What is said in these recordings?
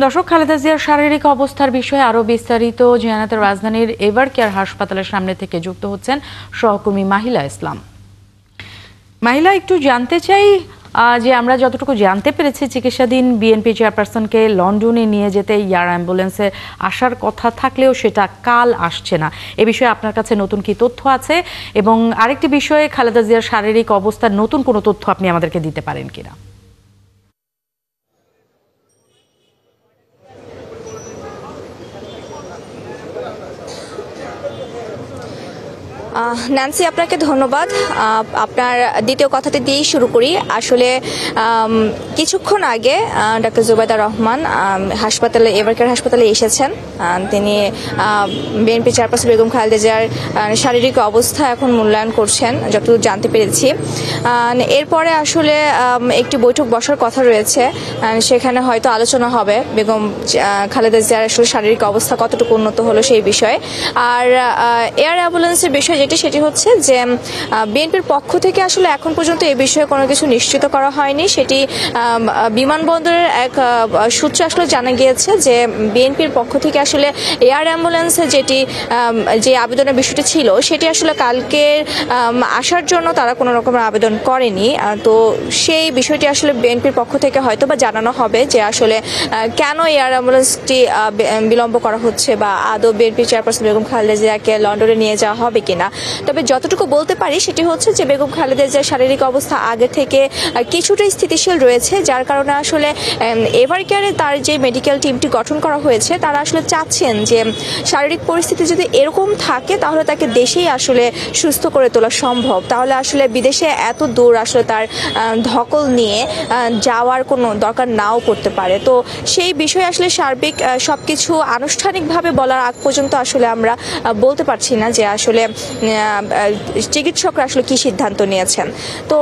দর্শক, খালেদা জিয়ার শারীরিক অবস্থার বিষয়ে আরো বিস্তারিত জানাতে রাজধানীর এভার কেয়ার হাসপাতালের সামনে থেকে যুক্ত হচ্ছেন সহকর্মী মাহিলা ইসলাম। মাহিলা, একটু জানতে চাই যে আমরা যতটুকু জানতে পেরেছি চিকিৎসাধীন বিএনপি চেয়ারপারসনকে লন্ডনে নিয়ে যেতে এয়ার অ্যাম্বুলেন্সে আসার কথা থাকলেও সেটা কাল আসছে না। এ বিষয়ে আপনার কাছে নতুন কি তথ্য আছে, এবং আরেকটি বিষয়ে খালেদা জিয়ার শারীরিক অবস্থার নতুন কোনো তথ্য আপনি আমাদেরকে দিতে পারেন কিনা? ন্যান্সি, আপনাকে ধন্যবাদ। আপনার দ্বিতীয় কথাটি দিয়েই শুরু করি। আসলে কিছুক্ষণ আগে doctor Zubaida Rahman Evercare হাসপাতালে এসেছেন। তিনি বিএনপি চেয়ারপারসন বেগম খালেদা জিয়ার শারীরিক অবস্থা এখন মূল্যায়ন করছেন যতদূর জানতে পেরেছি। এরপরে আসলে একটি বৈঠক বসার কথা রয়েছে, সেখানে হয়তো আলোচনা হবে বেগম খালেদা জিয়ার আসলে শারীরিক অবস্থা কতটুকু উন্নত হলো সেই বিষয়ে। আর এয়ার অ্যাম্বুলেন্সের বিষয় সেটি হচ্ছে যে বিএনপির পক্ষ থেকে আসলে এখন পর্যন্ত এই বিষয়ে কোনো কিছু নিশ্চিত করা হয়নি। সেটি বিমানবন্দরের এক সূত্রে আসলে জানা গিয়েছে যে বিএনপির পক্ষ থেকে আসলে এয়ার অ্যাম্বুলেন্সে যে আবেদনের বিষয়টি ছিল সেটি আসলে কালকে আসার জন্য তারা কোনো রকমের আবেদন করেনি। তো সেই বিষয়টি আসলে বিএনপির পক্ষ থেকে হয়তো বা জানানো হবে যে আসলে কেন এয়ার অ্যাম্বুলেন্সটি বিলম্ব করা হচ্ছে, বা আদৌ বিএনপি চেয়ারপারসন বেগম খালেদা জিয়াকে লন্ডনে নিয়ে যাওয়া হবে কিনা। তবে যতটুকু বলতে পারি সেটি হচ্ছে যে বেগম খালেদা জিয়ার শারীরিক অবস্থা আগে থেকে কিছুটা স্থিতিশীল রয়েছে, যার কারণে আসলে এভার কেয়ারে তার যে মেডিকেল টিমটি গঠন করা হয়েছে তারা আসলে চাচ্ছেন যে শারীরিক পরিস্থিতি যদি এরকম থাকে তাহলে তাকে দেশেই আসলে সুস্থ করে তোলা সম্ভব। তাহলে আসলে বিদেশে এত দূর আসলে তার ধকল নিয়ে যাওয়ার কোনো দরকার নাও পড়তে পারে। তো সেই বিষয়ে আসলে সার্বিক সবকিছু আনুষ্ঠানিকভাবে বলার আগ পর্যন্ত আসলে আমরা বলতে পারছি না যে আসলে চিকিৎসকরা আসলে কি সিদ্ধান্ত নিয়েছেন। তো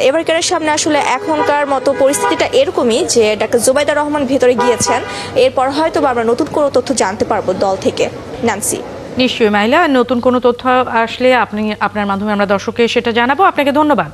এভার কেয়ারের সামনে আসলে এখনকার মতো পরিস্থিতিটা এরকমই যে ডাক্তার জুবাইদা রহমান ভেতরে গিয়েছেন। এরপর হয়তো আমরা নতুন কোনো তথ্য জানতে পারবো দল থেকে। ন্যান্সি, নিশ্চয়ই মাহিলা, নতুন কোনো তথ্য আসলে আপনার মাধ্যমে আমরা দর্শককে সেটা জানাবো। আপনাকে ধন্যবাদ।